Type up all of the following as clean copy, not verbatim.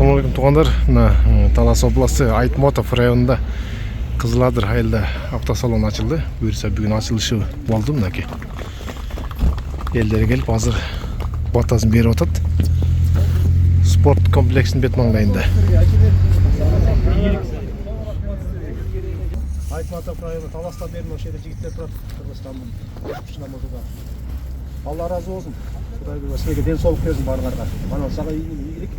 Assalamu alaikum туғандар. Талас обласы Айтмотов районында Қызыладыр айылда автосалон açıldı. Бұйырса бүгін açılıшы болды мынакей. Елдері келіп азыр батасын беріп отады. Спорт комплексінің бет маңдайында. Айтмотов районы Таластан бері осы жерде жігіттер тұрады. Қырғызстанның. Алла разы болсын. Құдай сізге денсаулық берсін барларға. Мана саға игілік.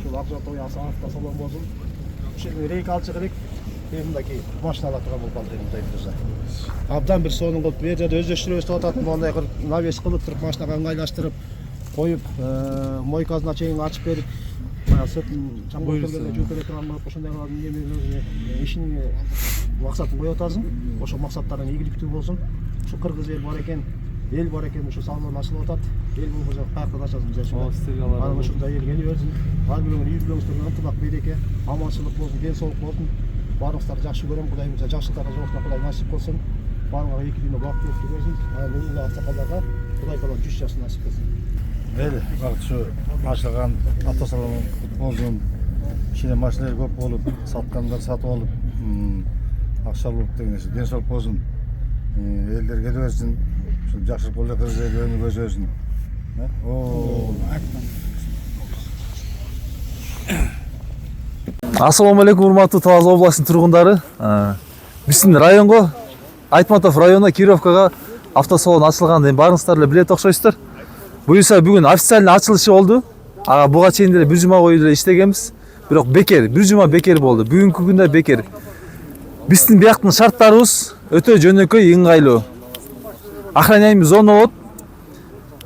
Шул Ақжол автосалон болсын. Шул рейк алчы керек. Мындай машиналар тұрған болып қалды дейміз. Абдан бір соның қылып, бер жерде өздөштіріп отатын, ондай навес қылып тұрып, машинаға ыңғайлаштырып, қойып, мойкасын чейін ашып беріп, сөтін чаңғып келгенде жуып бере тұрған болып, ошондой ишин мақсатын қойып отасың. Ошол мақсаттарың ийгиликтүү болсын. Ушу кыргыз эл бар экен, ушу салон ачылып атат. Эл болбосо каяктан ачасың деши. Анан ушундай эл келе берсин. Ар бирөөнүн үй бүлөңүздөргө ынтымак береке, аманчылык болсун, денсаулык болсун. Барлықтарды жақсы көрем, Құдай болса жақсылықтарға жоқтан Құдай насип болсын. Барлығы екі күні бақыттылықты берсін. Ұлы ақсақалдарға Құдай қалан 100 жасын насип болсын. Мейлі, бақыт шу ашылған автосалон болсын. Ішінде машиналар көп болып, сатқандар сатып алып, ақша болып деген есе денсаулық болсын. Елдер келе берсін. Жақсылық болды қыз ел өніп көз өрсін. Ассаламу алейкум, урматтуу Талас областынын тургундары. Биздин районго, Айтмотов районуна Кировкага автосалон ачылган деп барыңыздар эле билет окшойсуздар. Буюрса бүгүн официальный ачылышы болду. Буга чейин деле бир жума бою деле иштегенбиз. Бирок бекер, бир жума бекер болду. Бүгүнкү күндө бекер. Биздин бияктын шарттарыбыз өтө жөнөкөй, ыңгайлуу. Охраняемый зона болот.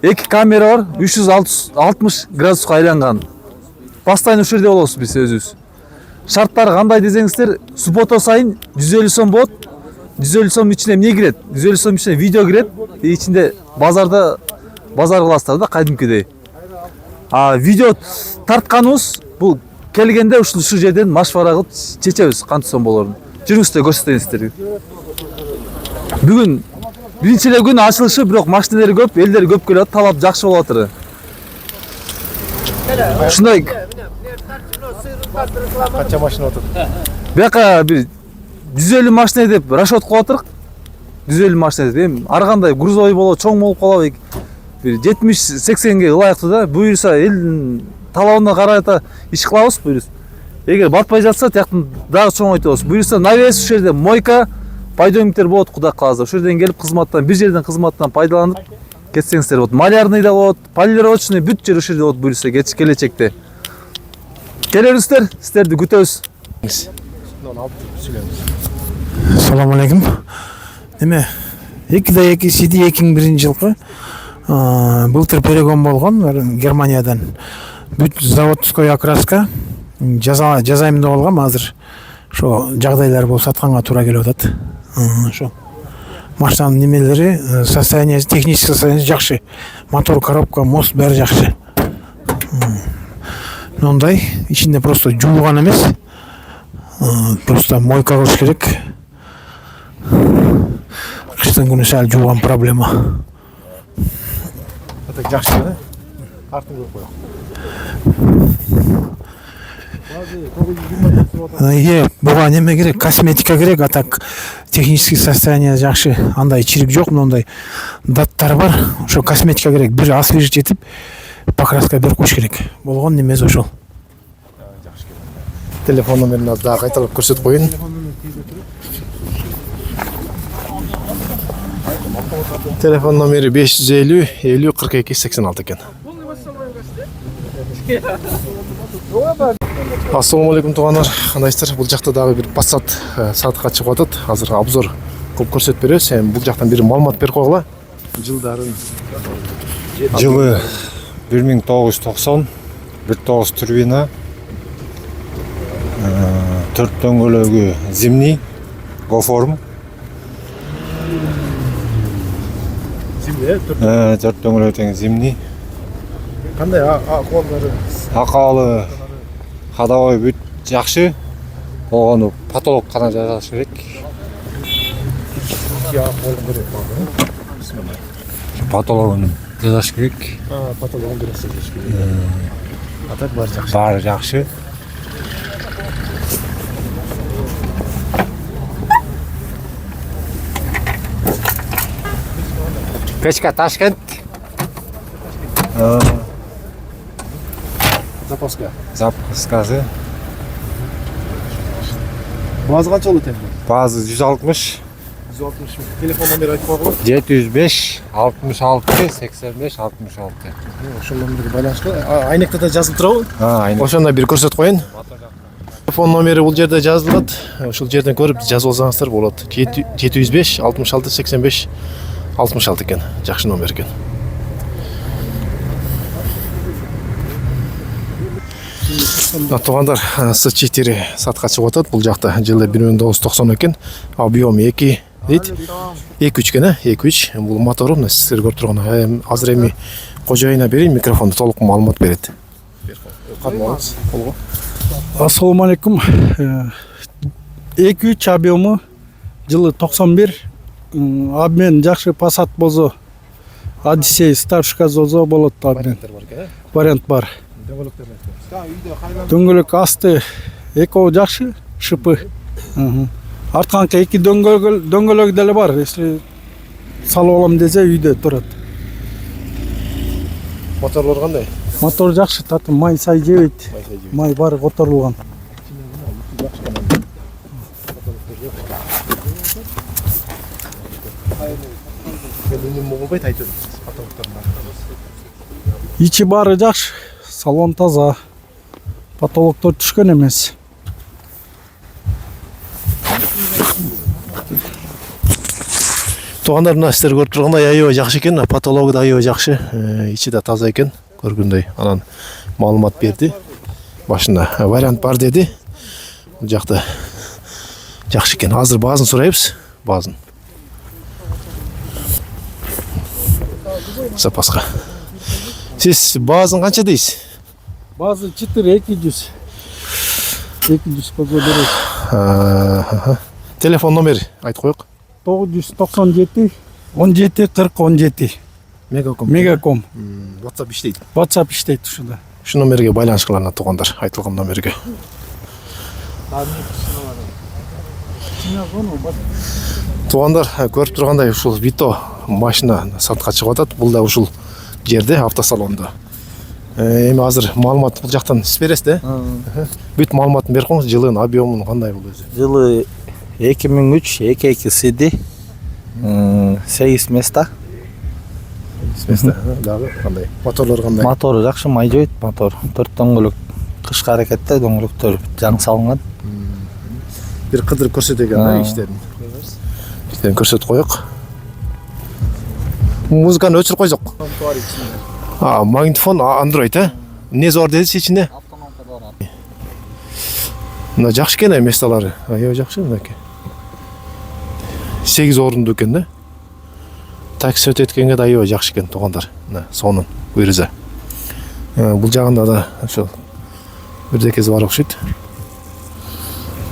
2 камера бар, 360 градуска айланган. Постоянно ушул жерде болобуз биз өзүбүз. Шарттары кандай десеңиздер, суббота сайын 150 сом болот. 150 сом ичине эмне кирет? 150 сом ичине видео кирет. Ичинде базар кыласыздар да кадимкидей. Видео тартканыбыз бул келгенде ушул жерден машвара кылып чечебиз канча сом болорун. Жүрүңүздөр көрсөтөйүн сиздерге. Бүгүн биринчи эле күн ачылышы, бирок машиналар көп, элдер көп келет, талап жакшы болуп атыр. Ушундай Қанша машина отыр? Бияка бир 150 машина деп расчет кылып атырык. 150 машина деп. Эми ар кандай грузовой болот, чоң болуп калабы. Бир 70-80ге ылайыктуу да. Буюрса элдин талабына карата иш кылабыз буюрса. Эгер батпай жатса, тияктан дагы чоңойтобуз. Буюрса навес ушул жерде мойка, пайдомиктер болот, Кудай кааласа. Ушул жерден келип кызматтан, бир жерден кызматтан пайдаланып кетсеңиздер болот. Малярный да болот, полировочный бүт жер ушул жерде болот буюрса келечекте. Келеріңіздер, сіздерді күтөбүз. Assalamu alaikum. Неме, 2-2 сиди 2001 жылкы былтыр перегон болгон Германиядан. Бүт заводской окраска жазайымда болгон, азыр ошо жагдайлар болуп сатканга туура келип атат. Ошо машинанын немелери, состояние, технический состояние жакшы. Мотор, коробка, мост баары жакшы. Мындай ичинде просто жуулган эмес, просто мойка кылыш керек. Кыштын күнү сал жууган проблема. Это жакшы да? Артын көп коёк. Буга неме керек? Косметика керек, а так технический состояние жакшы. Андай чирик жок, мындай даттар бар. Ошо косметика керек. Бир освежить этип, покраска берип коюш керек. Болгон немеси ошол. Телефон номерин дагы кайталап көрсөтүп коюн. Телефон номери 550 50 42 86 экен. Ассаламу алейкум тугандар, кандайсыздар? Бул жакта дагы бир Passat сатыкка чыгып атат. Азыр обзор кылып көрсөтүп беребиз. Бул жактан бир маалымат берип койгула. Жылдарын Жылы 1990, 1.9 турбина, 4 дөңгөлөгү зимний, гоформ. Зимний, 4 дөңгөлөгү тең зимний. кандай акыбалдары? Акыбалы ходовой бүт жакшы. Огону потолок гана жасаш керек. Потологун жасаш керек. Потологун жасаш керек. А так баары жакшы. Баары жакшы. Печка Ташкент. Запаска. Запаскасы. Базы канча болот эми? Базы 160. 160 миң. Телефон номери айтып койгула. 705 66 85 66. Ошол номерге байланышкы. Айнекте да жазылып турабы? Айнек. Ошондо бир көрсөтүп коеюн. Телефон номери бул жерде жазылат. Ушул жерден көрүп жазып алсаңыздар болот. 705 66 85 66 экен. Жакшы номер экен. Туугандар, С4 сатка чыгып атат. Бул жакта жылы 1990 экен. Объем 2 дейт. 2.3 экен, 2.3. Бул мотору мына сиздер көрүп турган. Азыр эми кожоюна берейин, микрофонду толук маалымат берет. Кадмаңыз, колго. Ассаламу алейкум. 2-3 объему жылы 91. Обмен жакшы Passat болсо, Odyssey старшка болсо болот обмен. Вариант бар. Дөңгөлөк асты экөө жакшы, шипы. Артканкы 2 дөңгөлөк деле бар. Если салып алам десе үйдө турат. Моторлор кандай? Мотор жакшы, татым май сай жебейт. Май бары которулган. Ичи бары жакшы, салон таза. Потолоктор түшкөн эмес. Туугандар, мына сиздер көрүп тургандай аябай жакшы экен. Потологу да аябай жакшы. Ичи да таза экен. Көргөндөй. Анан маалымат берди. Башында вариант бар деди. Бул жакта жакшы экен. Азыр баазын сурайбыз. Баазын. Запаска. Сиз баазын канча дейсиз? Базы 4 200. 200 болсо берет. Телефон номери айтып коёк. 997 17 40 17. Мегаком. WhatsApp иштейт. WhatsApp иштейт ушунда. Ушу номерге байланышкыларына туугандар, айтылган номерге. Туугандар, көрүп тургандай ушул Vito машина сатка чыгып атат. Бул да ушул жерде, автосалондо. Эми азыр маалымат бул жактан сиз бересиз да? Бүт маалыматын берип коюңуз, жылын, объемун кандай бул өзү? Жылы 2003 22 CD 8 места. Дагы кандай? Моторлор кандай? Мотору жакшы, май жойт мотор. 4 дөңгөлөк кышкы аракетте дөңгөлөктөр жаңы салынган. Бир кыдырып көрсөтөк экен иштерин. Иштерин көрсөтүп коёк. Музыканы өчүрүп койсок. Магнитофон Android, эмне бар дедиз ичинде? Мына жакшы экен месталары. Аябай жакшы мынакей. 8 орунду экен да. Такси өтөткөнгө да аябай жакшы экен туугандар. Мына сонун буйруза. Бул жагында да ошол бирдекеси бар окшойт.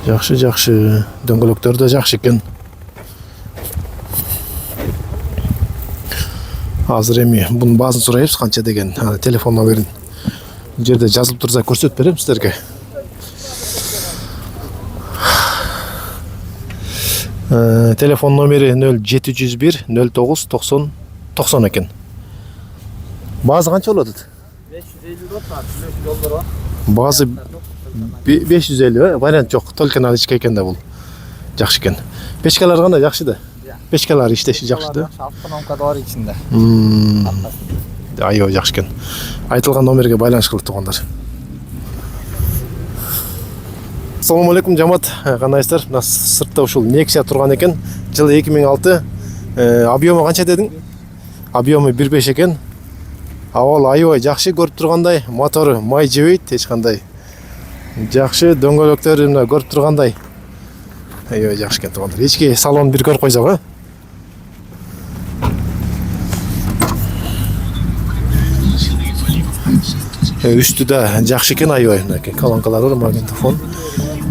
Жакшы, дөңгөлөктөр да жакшы экен. Азыр эми бунун баазын сурайбыз, канча деген телефон номерин бул жерде жазылып турса көрсөтүп берем сиздерге. Телефон номери 0701 09 90 90 экен. Баазы канча болот? 550 доллар. Баазы 550, вариант жок. Только наличка экен да бул. Жакшы экен. Печкалар кандай жакшы да? Печкалар иштеши жакшы да? Автономка да бар ичинде. Аябай жакшы экен. Айтылган номерге байланыш кылып тургандар. Assalamu alaikum жамаат, кандайсыздар? Мына сыртта ушул Nexia турган экен. Жылы 2006. Объему канча дедиң? Объему 1.5 экен. Абал аябай жакшы көрүп тургандай, мотору май жебейт, эч кандай. Жакшы, дөңгөлөктөрү мына көрүп тургандай. Аябай жакшы экен туугандар. Ички салон бир көрүп койсок, Үстү да жакшы экен, аябай мынакей колонкалар бар, магнитофон.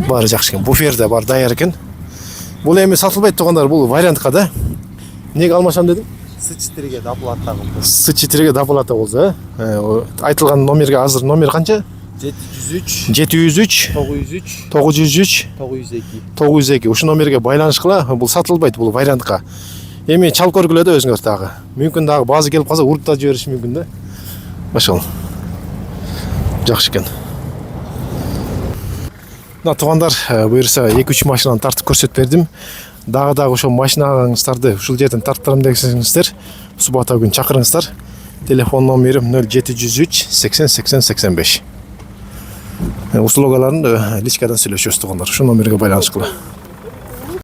Бары жакшы экен. Буфер да бар, даяр экен. Бул эми сатылбайт туугандар, бул вариантка да. Эмнеге алмашам дедиң? С4ге доплата кылды. С4ге доплата болсо, айтылган номерге азыр номер канча? 703 703 903 903 902. 902 ушул номерге байланышкыла. Бул сатылбайт, бул вариантка. Эми чал көргүлө да өзүңөр дагы. Мүмкүн дагы баазы келип калса уруп да жибериши мүмкүн да. Ошол. Жакшы экен. Мына туугандар, буюрса 2-3 машинаны тартып көрсөтүп бердим. Дагы ошол машиналарыңыздарды ушул жерден тарттырам десеңиздер, субата күн чакырыңыздар. Телефон номерим 0703 80 80 85. Услугаларын личкадан сүйлөшөбүз туугандар. Ушул номерге байланышкыла.